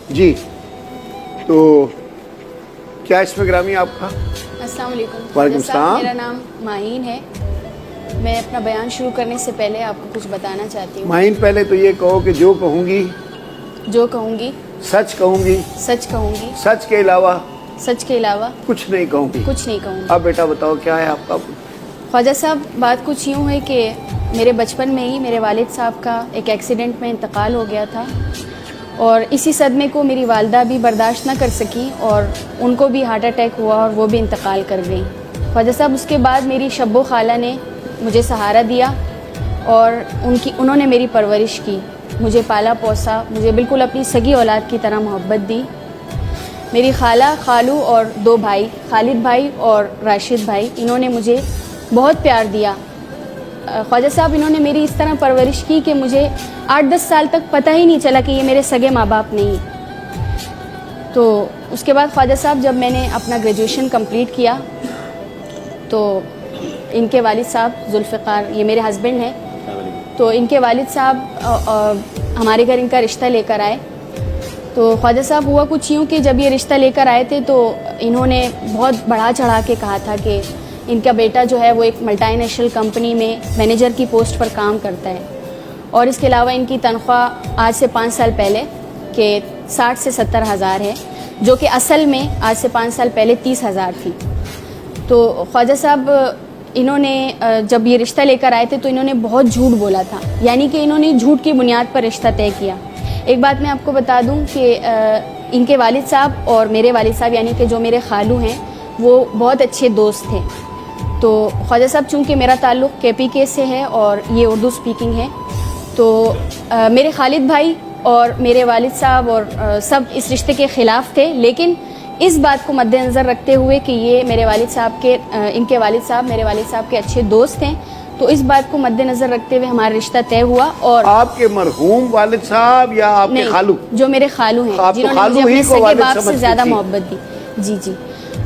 جی تو کیا اسم گرامی آپ کا؟ السلام علیکم. وعلیکم السلام. میرا نام ماہین ہے. میں اپنا بیان شروع کرنے سے پہلے آپ کو کچھ بتانا چاہتی ہوں. ماہین پہلے تو یہ کہو کہ جو کہوں گی جو کہوں گی سچ کہوں گی، سچ کہوں گی، سچ کے علاوہ سچ کے علاوہ کچھ نہیں کہوں گی. کچھ نہیں کہوں گی. اب بیٹا بتاؤ کیا ہے آپ کا؟ خواجہ صاحب بات کچھ یوں ہے کہ میرے بچپن میں ہی میرے والد صاحب کا ایک ایکسیڈنٹ میں انتقال ہو گیا تھا، اور اسی صدمے کو میری والدہ بھی برداشت نہ کر سکی اور ان کو بھی ہارٹ اٹیک ہوا اور وہ بھی انتقال کر گئیں. خواجہ صاحب اس کے بعد میری شب و خالہ نے مجھے سہارا دیا اور انہوں نے میری پرورش کی، مجھے پالا پوسا، مجھے بالکل اپنی سگی اولاد کی طرح محبت دی. میری خالہ، خالو اور دو بھائی، خالد بھائی اور راشد بھائی، انہوں نے مجھے بہت پیار دیا. خواجہ صاحب انہوں نے میری اس طرح پرورش کی کہ مجھے 8-10 سال تک پتہ ہی نہیں چلا کہ یہ میرے سگے ماں باپ نہیں. تو اس کے بعد خواجہ صاحب جب میں نے اپنا گریجویشن کمپلیٹ کیا تو ان کے والد صاحب ذوالفقار، یہ میرے ہسبینڈ ہیں، تو ان کے والد صاحب ہمارے گھر ان کا رشتہ لے کر آئے. تو خواجہ صاحب ہوا کچھ یوں کہ جب یہ رشتہ لے کر آئے تھے تو انہوں نے بہت بڑھا چڑھا کے کہا تھا کہ ان کا بیٹا جو ہے وہ ایک ملٹی نیشنل کمپنی میں مینیجر کی پوسٹ پر کام کرتا ہے، اور اس کے علاوہ ان کی تنخواہ آج سے 5 سال پہلے کہ 60 سے 70 ہزار ہے، جو کہ اصل میں آج سے 5 سال پہلے 30 ہزار تھی. تو خواجہ صاحب انہوں نے جب یہ رشتہ لے کر آئے تھے تو انہوں نے بہت جھوٹ بولا تھا، یعنی کہ انہوں نے جھوٹ کی بنیاد پر رشتہ طے کیا. ایک بات میں آپ کو بتا دوں کہ ان کے والد صاحب اور میرے والد صاحب یعنی کہ جو میرے خالو ہیں وہ بہت اچھے دوست تھے. تو خواجہ صاحب چونکہ میرا تعلق KPK سے ہے اور یہ اردو سپیکنگ ہے، تو میرے خالد بھائی اور میرے والد صاحب اور سب اس رشتے کے خلاف تھے، لیکن اس بات کو مد نظر رکھتے ہوئے کہ یہ میرے والد صاحب کے ان کے والد صاحب میرے والد صاحب کے اچھے دوست ہیں، تو اس بات کو مد نظر رکھتے ہوئے ہمارا رشتہ طے ہوا. اور آپ کے مرحوم والد صاحب یا آپ کے خالو؟ جو میرے خالو ہیں جنہوں نے مجھے اپنے سگے باپ سے زیادہ محبت دی. جی جی.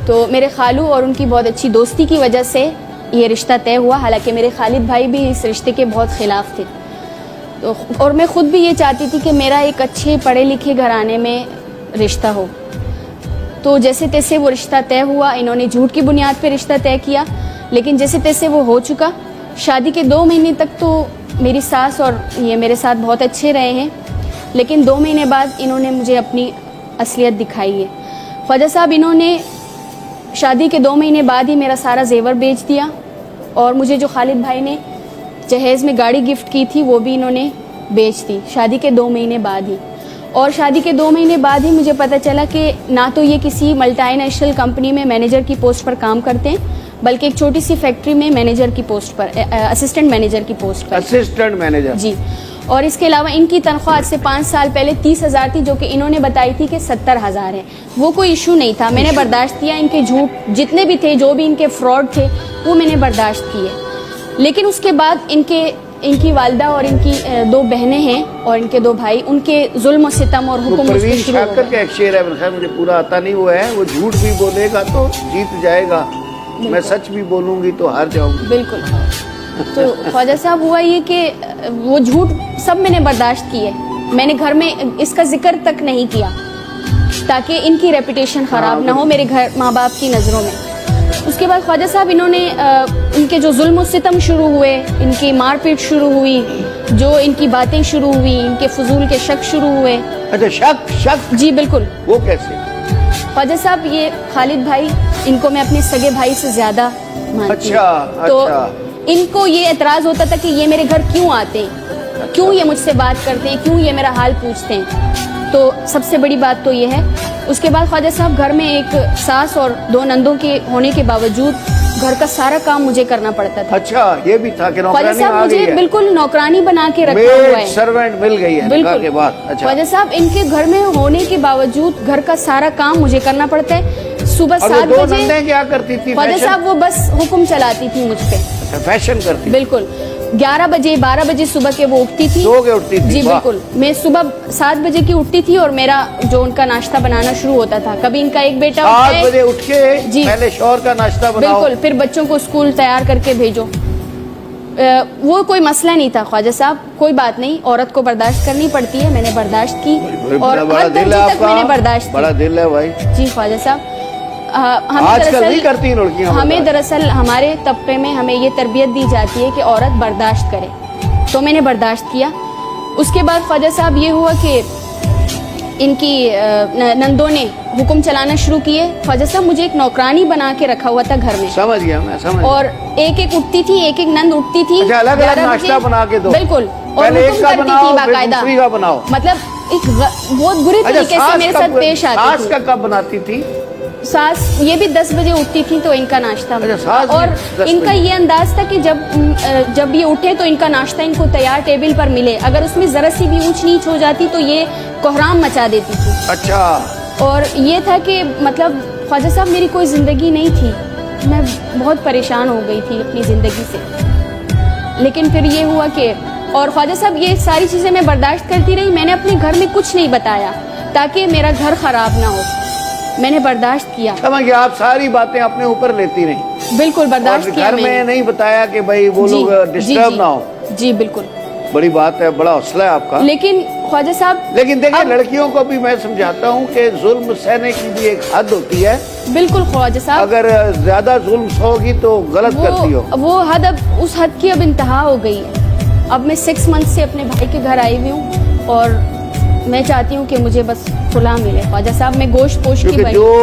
تو میرے خالو اور ان کی بہت اچھی دوستی کی وجہ سے یہ رشتہ طے ہوا، حالانکہ میرے خالد بھائی بھی اس رشتے کے بہت خلاف تھے. تو اور میں خود بھی یہ چاہتی تھی کہ میرا ایک اچھے پڑھے لکھے گھرانے میں رشتہ ہو. تو جیسے تیسے وہ رشتہ طے ہوا، انہوں نے جھوٹ کی بنیاد پہ رشتہ طے کیا، لیکن جیسے تیسے وہ ہو چکا. شادی کے 2 مہینے تک تو میری ساس اور یہ میرے ساتھ بہت اچھے رہے ہیں، لیکن 2 مہینے بعد انہوں نے مجھے اپنی اصلیت دکھائی ہے. خواجہ صاحب انہوں نے شادی کے 2 مہینے بعد ہی میرا سارا زیور بیچ دیا، اور مجھے جو خالد بھائی نے جہیز میں گاڑی گفٹ کی تھی وہ بھی انہوں نے بیچ دی شادی کے 2 مہینے بعد ہی. اور شادی کے 2 مہینے بعد ہی مجھے پتہ چلا کہ نہ تو یہ کسی ملٹی نیشنل کمپنی میں مینیجر کی پوسٹ پر کام کرتے ہیں، بلکہ ایک چھوٹی سی فیکٹری میں مینیجر کی پوسٹ پر، اسسٹنٹ مینیجر کی پوسٹ پر. Assistant manager? جی. اور اس کے علاوہ ان کی تنخواہ آج سے 5 سال پہلے 30 ہزار تھی، جو کہ انہوں نے بتائی تھی کہ 70 ہزار ہے. وہ کوئی ایشو نہیں تھا، میں نے برداشت کیا. ان کے جھوٹ جتنے بھی تھے، جو بھی ان کے فراڈ تھے، وہ میں نے برداشت کیے. لیکن اس کے بعد ان کی والدہ اور ان کی 2 بہنیں ہیں اور ان کے 2 بھائی، ان کے ظلم و ستم اور حکم پروین شاکر کا ایک شعر ہے، خیر مجھے پورا آتا نہیں ہوا ہے، وہ جھوٹ بھی بولے گا تو جیت جائے گا، میں سچ بھی بولوں گی تو ہار جاؤں گی. بالکل. تو خواجہ صاحب ہوا یہ کہ وہ جھوٹ سب میں نے برداشت کیے. میں نے گھر میں اس کا ذکر تک نہیں کیا تاکہ ان کی ریپوٹیشن خراب نہ ہو میرے گھر ماں باپ کی نظروں میں. اس کے بعد خواجہ صاحب انہوں نے ان کے جو ظلم و ستم شروع ہوئے، ان کی مار پیٹ شروع ہوئی، جو ان کی باتیں شروع ہوئی، ان کے فضول کے شک شروع ہوئے. اچھا شک؟ جی بالکل. وہ کیسے؟ خواجہ صاحب یہ خالد بھائی، ان کو میں اپنے سگے بھائی سے زیادہ مانتی ہوں. اچھا. تو ان کو یہ اعتراض ہوتا تھا کہ یہ میرے گھر کیوں آتے ہیں، کیوں یہ مجھ سے بات کرتے ہیں، کیوں یہ میرا حال پوچھتے ہیں. تو سب سے بڑی بات تو یہ ہے. اس کے بعد خواجہ صاحب گھر میں ایک ساس اور 2 نندوں کے ہونے کے باوجود گھر کا سارا کام مجھے کرنا پڑتا تھا. اچھا یہ بھی تھا کہ نوکرانی خواجہ صاحب مجھے بالکل نوکرانی بنا کے رکھا ہوا ہے، سرونٹ مل گئی ہے نکاح کے بعد. اچھا. خواجہ صاحب ان کے گھر میں ہونے کے باوجود گھر کا سارا کام مجھے کرنا پڑتا ہے. صبح 7 بجے کیا کرتی تھی خواجہ صاحب؟ وہ بس حکم چلاتی تھی مجھ پہ. فیشن کرتی؟ بالکل. 11 بجے 12 بجے صبح کے وہ اٹھتی تھی. سو کے اٹھتی تھی؟ جی بالکل. میں صبح 7 بجے کی اٹھتی تھی اور میرا جو ان کا ناشتہ بنانا شروع ہوتا تھا. کبھی ان کا ایک بیٹا 7 بجے اٹھ کے پہلے شوہر کا ناشتہ بناؤ. بالکل. پھر بچوں کو اسکول تیار کر کے بھیجو. وہ کوئی مسئلہ نہیں تھا خواجہ صاحب, کوئی بات نہیں, عورت کو برداشت کرنی پڑتی ہے, میں نے برداشت کی اور بڑا حد دل ہے درجے آپ تک میں نے کا, برداشت بڑا کی. دل ہے بھائی. جی خواجہ صاحب, آج کل نہیں کرتی لڑکیاں ہمیں برداشت. دراصل ہمارے طبقے میں ہمیں یہ تربیت دی جاتی ہے کہ عورت برداشت کرے, تو میں نے برداشت کیا. اس کے بعد خواجہ صاحب یہ ہوا کہ ان کی نندوں نے حکم چلانا شروع کیے. خواجہ صاحب مجھے ایک نوکرانی بنا کے رکھا ہوا تھا گھر میں, سمجھ گیا میں, سمجھ. اور ایک ایک اٹھتی تھی, ایک ایک نند اٹھتی تھی, اچھا, الگ الگ ناشتہ بنا کے دو. بالکل, اور پہلے ایک حکم کا کرتی بناؤ تھی پھر باقاعدہ, دوسری کا بناؤ. مطلب ایک بہت برے طریقے سے میرے ساتھ پیش آتی ساس تھی. کا کب بناتی تھی؟ ساس یہ بھی 10 بجے اٹھتی تھی تو ان کا ناشتہ, ساس بھی اور 10 ان کا بجے. یہ انداز تھا کہ جب یہ اٹھے تو ان کا ناشتہ ان کو تیار ٹیبل پر ملے, اگر اس میں ذرا سی بھی اونچ نیچ ہو جاتی تو یہ کوہرام مچا دیتی تھی. اچھا, اور یہ تھا کہ مطلب خواجہ صاحب میری کوئی زندگی نہیں تھی, میں بہت پریشان ہو گئی تھی اپنی زندگی سے. لیکن پھر یہ ہوا کہ, اور خواجہ صاحب یہ ساری چیزیں میں برداشت کرتی رہی, میں نے اپنے گھر میں کچھ نہیں بتایا تاکہ میرا گھر خراب نہ ہو, میں نے برداشت کیا. سمجھ گیا, آپ ساری باتیں اپنے اوپر لیتی رہیں, بالکل برداشت کیا گھر میں نہیں بتایا کہ بھائی وہ لوگ ڈسٹرب نہ ہو. جی بالکل, بڑی بات ہے, بڑا حوصلہ ہے آپ کا. لیکن خواجہ صاحب, لیکن دیکھیں لڑکیوں کو بھی میں سمجھاتا ہوں کہ ظلم سہنے کی بھی ایک حد ہوتی ہے. بالکل خواجہ صاحب, اگر زیادہ ظلم سہوگی تو غلط کرتی ہو. وہ حد اب اس حد کی اب انتہا ہو گئی ہے. اب میں 6 منتھ سے اپنے بھائی کے گھر آئی ہوئی ہوں اور میں چاہتی ہوں کہ مجھے بس کھلا ملے خواجہ صاحب, میں گوشت پوش کی کیونکہ بنی. جو